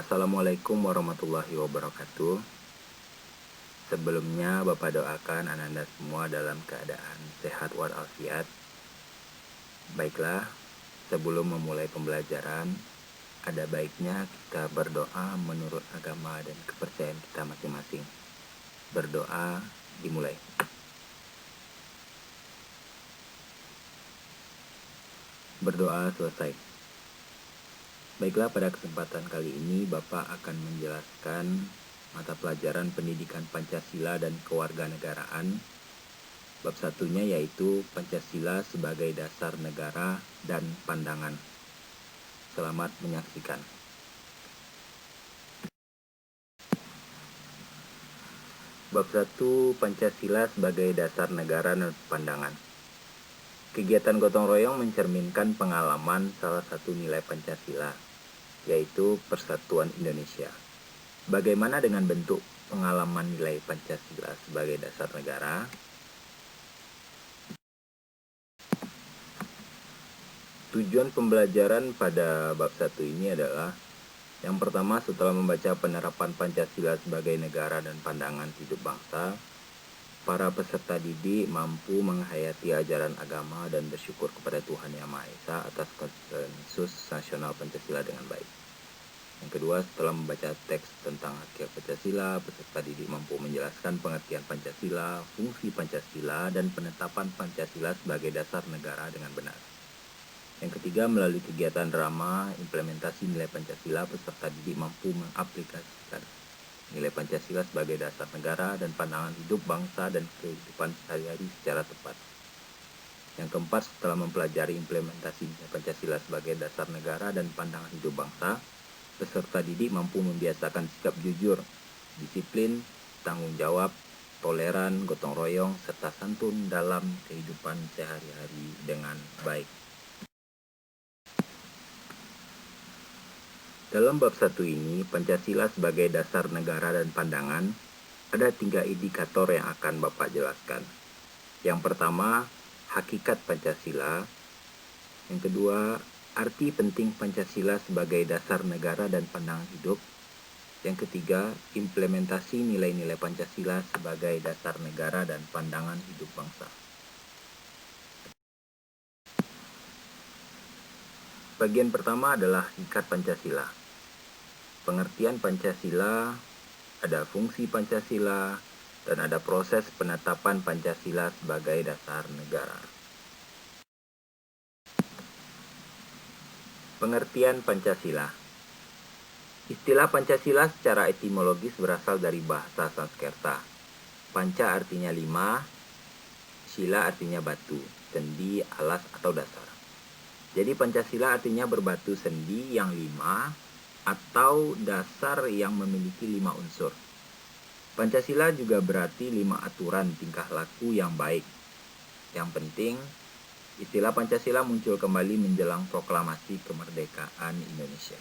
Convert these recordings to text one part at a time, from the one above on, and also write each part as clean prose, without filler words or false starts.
Assalamualaikum warahmatullahi wabarakatuh. Sebelumnya Bapak doakan Ananda semua dalam keadaan sehat walafiat. Baiklah, sebelum memulai pembelajaran, ada baiknya kita berdoa menurut agama dan kepercayaan kita masing-masing. Berdoa dimulai. Berdoa selesai. Baiklah, pada kesempatan kali ini Bapak akan menjelaskan mata pelajaran pendidikan Pancasila dan kewarganegaraan. Bab satunya yaitu Pancasila sebagai dasar negara dan pandangan. Selamat menyaksikan. Bab 1 Pancasila sebagai dasar negara dan pandangan. Kegiatan gotong royong mencerminkan pengalaman salah satu nilai Pancasila, yaitu Persatuan Indonesia. Bagaimana dengan bentuk pengalaman nilai Pancasila sebagai dasar negara? Tujuan pembelajaran pada bab 1 ini adalah: yang pertama, setelah membaca penerapan Pancasila sebagai negara dan pandangan hidup bangsa, para peserta didik mampu menghayati ajaran agama dan bersyukur kepada Tuhan Yang Maha Esa atas konsensus nasional Pancasila dengan baik. Yang kedua, setelah membaca teks tentang hakikat Pancasila, peserta didik mampu menjelaskan pengertian Pancasila, fungsi Pancasila, dan penetapan Pancasila sebagai dasar negara dengan benar. Yang ketiga, melalui kegiatan drama implementasi nilai Pancasila, peserta didik mampu mengaplikasikan nilai Pancasila sebagai dasar negara dan pandangan hidup bangsa dan kehidupan sehari-hari secara tepat. Yang keempat, setelah mempelajari implementasi nilai Pancasila sebagai dasar negara dan pandangan hidup bangsa, peserta didik mampu membiasakan sikap jujur, disiplin, tanggung jawab, toleran, gotong royong, serta santun dalam kehidupan sehari-hari dengan baik. Dalam bab 1 ini, Pancasila sebagai dasar negara dan pandangan, ada 3 indikator yang akan Bapak jelaskan. Yang pertama, hakikat Pancasila. Yang kedua, arti penting Pancasila sebagai dasar negara dan pandangan hidup. Yang ketiga, implementasi nilai-nilai Pancasila sebagai dasar negara dan pandangan hidup bangsa. Bagian pertama adalah hakikat Pancasila. Pengertian Pancasila, ada fungsi Pancasila, dan ada proses penetapan Pancasila sebagai dasar negara. Pengertian Pancasila. Istilah Pancasila secara etimologis berasal dari bahasa Sanskerta. Panca artinya 5, sila artinya batu, sendi, alas, atau dasar. Jadi Pancasila artinya berbatu sendi yang 5 atau dasar yang memiliki 5 unsur. Pancasila juga berarti 5 aturan tingkah laku yang baik. Yang penting, istilah Pancasila muncul kembali menjelang proklamasi kemerdekaan Indonesia.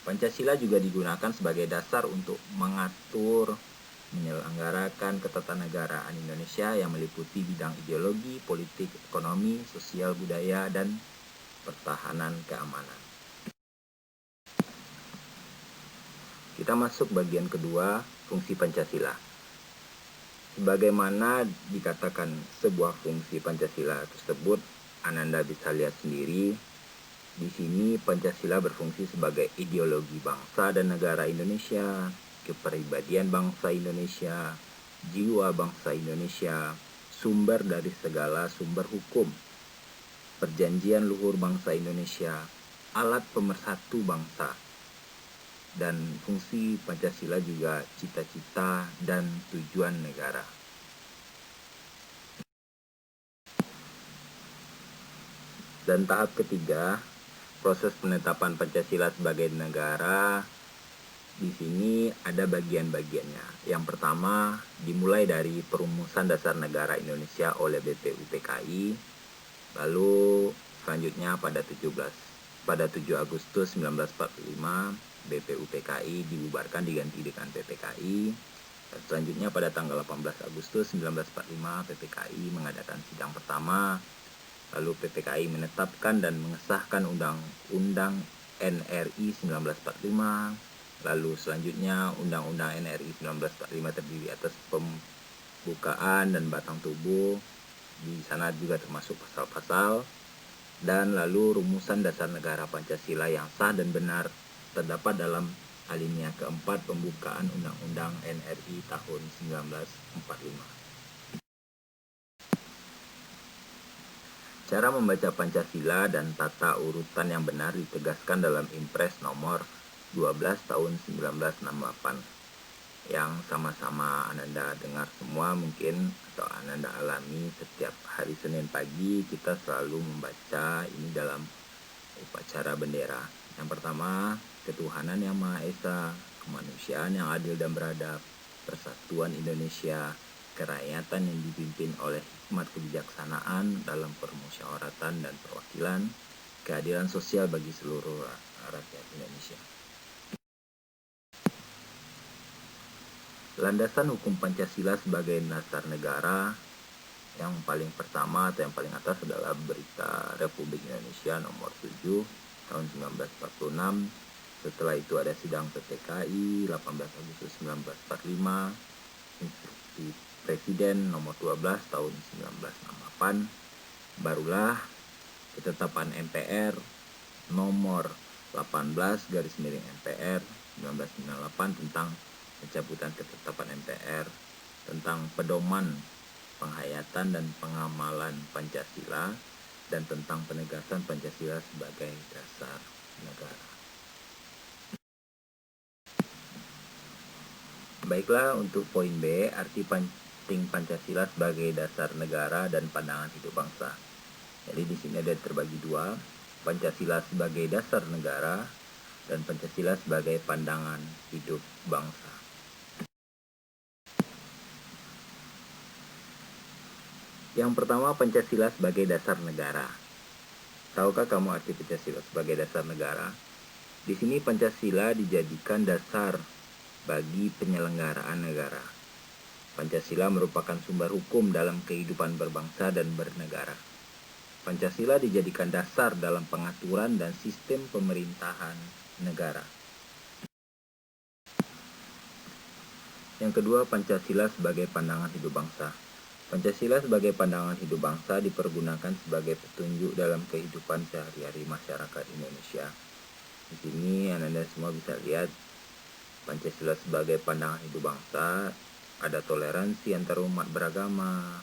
Pancasila juga digunakan sebagai dasar untuk mengatur, menyelenggarakan ketatanegaraan Indonesia yang meliputi bidang ideologi, politik, ekonomi, sosial, budaya, dan pertahanan keamanan. Kita masuk bagian kedua, fungsi Pancasila. Sebagaimana dikatakan sebuah fungsi Pancasila tersebut, Ananda bisa lihat sendiri. Di sini Pancasila berfungsi sebagai ideologi bangsa dan negara Indonesia, kepribadian bangsa Indonesia, jiwa bangsa Indonesia, sumber dari segala sumber hukum, perjanjian luhur bangsa Indonesia, alat pemersatu bangsa. Dan fungsi Pancasila juga cita-cita dan tujuan negara. Dan tahap ketiga, proses penetapan Pancasila sebagai negara. Di sini ada bagian-bagiannya. Yang pertama, dimulai dari perumusan dasar negara Indonesia oleh BPUPKI. Lalu selanjutnya pada 7 Agustus 1945, BPUPKI dibubarkan diganti dengan PPKI. Dan selanjutnya pada tanggal 18 Agustus 1945, PPKI mengadakan sidang pertama. Lalu PPKI menetapkan dan mengesahkan Undang-Undang NRI 1945. Lalu selanjutnya Undang-Undang NRI 1945 terdiri atas pembukaan dan batang tubuh. Di sana juga termasuk pasal-pasal. Dan lalu rumusan dasar negara Pancasila yang sah dan benar terdapat dalam alinea keempat pembukaan Undang-Undang NRI tahun 1945. Cara membaca Pancasila dan tata urutan yang benar ditegaskan dalam Impres nomor 12 tahun 1968 yang sama-sama Ananda dengar semua mungkin atau Ananda alami setiap hari Senin pagi. Kita selalu membaca ini dalam upacara bendera. Yang pertama, ketuhanan yang Maha Esa, kemanusiaan yang adil dan beradab, persatuan Indonesia, kerakyatan yang dipimpin oleh hikmat kebijaksanaan dalam permusyawaratan dan perwakilan, keadilan sosial bagi seluruh rakyat Indonesia. Landasan hukum Pancasila sebagai dasar negara yang paling pertama atau yang paling atas adalah Berita Republik Indonesia nomor 7 tahun 1946. Setelah itu ada Sidang PPKI 18 Agustus 1945, Instruksi Presiden nomor 12 tahun 1968, barulah ketetapan MPR nomor 18 garis miring MPR 1998 tentang pencabutan ketetapan MPR tentang pedoman penghayatan dan pengamalan Pancasila dan tentang penegasan Pancasila sebagai dasar negara. Baiklah, untuk poin B, arti penting Pancasila sebagai dasar negara dan pandangan hidup bangsa. Jadi di sini ada terbagi dua, Pancasila sebagai dasar negara dan Pancasila sebagai pandangan hidup bangsa. Yang pertama, Pancasila sebagai dasar negara. Tahukah kamu arti Pancasila sebagai dasar negara? Di sini Pancasila dijadikan dasar bagi penyelenggaraan negara. Pancasila merupakan sumber hukum dalam kehidupan berbangsa dan bernegara. Pancasila dijadikan dasar dalam pengaturan dan sistem pemerintahan negara. Yang kedua, Pancasila sebagai pandangan hidup bangsa. Pancasila sebagai pandangan hidup bangsa dipergunakan sebagai petunjuk dalam kehidupan sehari-hari masyarakat Indonesia. Di sini Anda semua bisa lihat Pancasila sebagai pandangan hidup bangsa, ada toleransi antar umat beragama,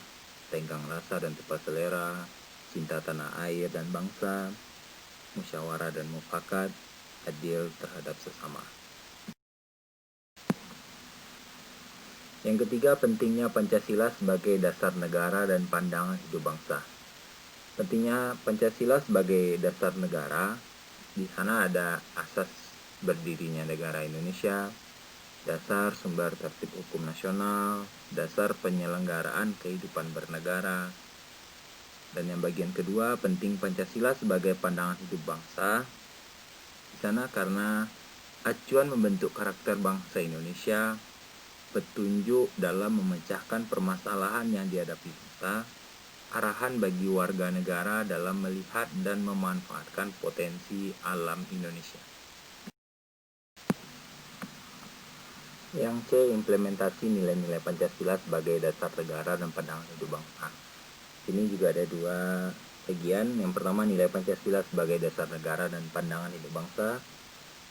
tenggang rasa dan tepat selera, cinta tanah air dan bangsa, musyawarah dan mufakat, adil terhadap sesama. Yang ketiga, pentingnya Pancasila sebagai dasar negara dan pandangan hidup bangsa. Pentingnya Pancasila sebagai dasar negara, di sana ada asas berdirinya negara Indonesia, dasar sumber tertib hukum nasional, dasar penyelenggaraan kehidupan bernegara. Dan yang bagian kedua, penting Pancasila sebagai pandangan hidup bangsa. Di sana karena acuan membentuk karakter bangsa Indonesia, petunjuk dalam memecahkan permasalahan yang dihadapi bangsa, arahan bagi warga negara dalam melihat dan memanfaatkan potensi alam Indonesia. Yang C, implementasi nilai-nilai Pancasila sebagai dasar negara dan pandangan hidup bangsa. Sini juga ada dua bagian. Yang pertama, nilai Pancasila sebagai dasar negara dan pandangan hidup bangsa.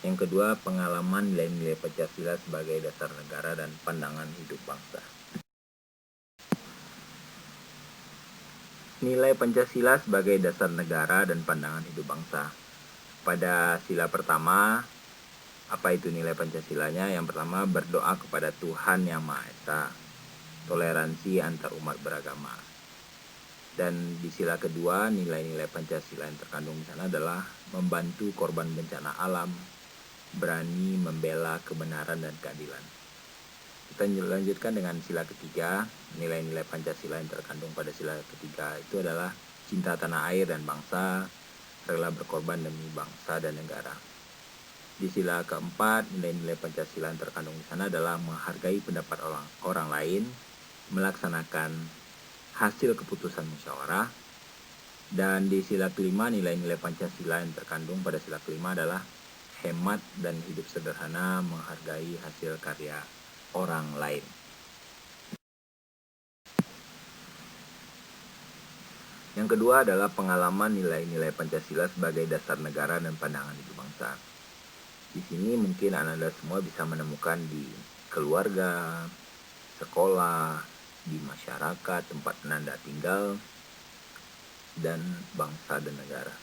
Yang kedua, pengalaman nilai-nilai Pancasila sebagai dasar negara dan pandangan hidup bangsa. Nilai Pancasila sebagai dasar negara dan pandangan hidup bangsa. Pada sila pertama, apa itu nilai Pancasilanya? Yang pertama, berdoa kepada Tuhan Yang Maha Esa, toleransi antar umat beragama. Dan di sila kedua, nilai-nilai Pancasila yang terkandung di sana adalah membantu korban bencana alam, berani membela kebenaran dan keadilan. Kita lanjutkan dengan sila ketiga. Nilai-nilai Pancasila yang terkandung pada sila ketiga itu adalah cinta tanah air dan bangsa, rela berkorban demi bangsa dan negara. Di sila keempat, nilai-nilai Pancasila yang terkandung di sana adalah menghargai pendapat orang lain, melaksanakan hasil keputusan musyawarah. Dan di sila kelima, nilai-nilai Pancasila yang terkandung pada sila kelima adalah hemat dan hidup sederhana, menghargai hasil karya orang lain. Yang kedua adalah pengalaman nilai-nilai Pancasila sebagai dasar negara dan pandangan hidup bangsa. Di sini mungkin Anda semua bisa menemukan di keluarga, sekolah, di masyarakat, tempat Anda tinggal, dan bangsa dan negara.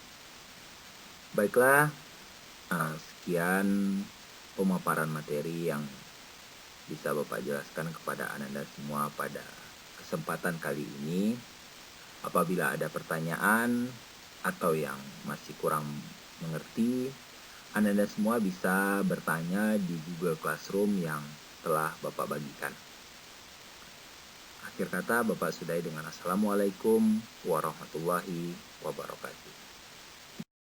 Baiklah, sekian pemaparan materi yang bisa Bapak jelaskan kepada Anda semua pada kesempatan kali ini. Apabila ada pertanyaan atau yang masih kurang mengerti, Anda semua bisa bertanya di Google Classroom yang telah Bapak bagikan. Akhir kata Bapak sudahi dengan Assalamualaikum warahmatullahi wabarakatuh.